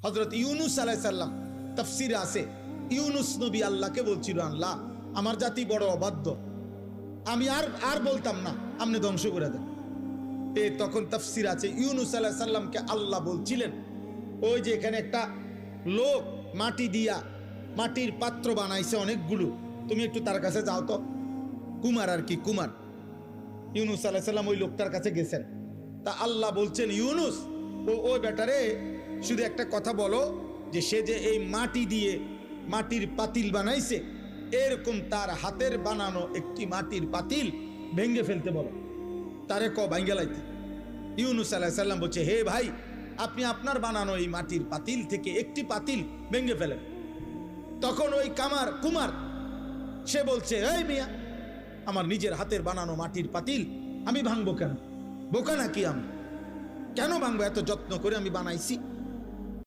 হযরত ইউনুস আলাইহিস সালাম তাফসীরে আছে, ইউনুস নবী আল্লাহকে বলছিল, আল্লাহ আমার জাতি বড় অবাধ্য, আমি আর বলতাম না, আপনি ধ্বংস করে দেন। তখন তাফসীর আছে ইউনুস আলাইহিস সালামকে আল্লাহ বলছিলেন, ওই যে এখানে একটা লোক মাটি দিয়া মাটির পাত্র বানাইছে অনেকগুলো, তুমি একটু তার কাছে যাও তো। কুমার আর কি, কুমার। ইউনুস আলাইহিস সালাম ওই লোকটার কাছে গেছেন। তা আল্লাহ বলছেন, ইউনুস ওই বেটারে শুধু একটা কথা বলো, যে সে যে এই মাটি দিয়ে মাটির পাতিল বানাইছে, এরকম তার হাতের বানানো একটি মাটির পাতিল ভেঙ্গে ফেলতে বলো, তারে ভাঙ্গে লাইতে। ইউনুস আলাইহিস সালাম বলছে, হে ভাই, আপনি আপনার বানানো এই মাটির পাতিল থেকে একটি পাতিল ভেঙ্গে ফেলেন। তখন ওই কুমার সে বলছে, এই মিয়া, আমার নিজের হাতের বানানো মাটির পাতিল আমি ভাঙবো কেন? বোকা নাকি আমি? কেন ভাঙবো? এত যত্ন করে আমি বানাইছি।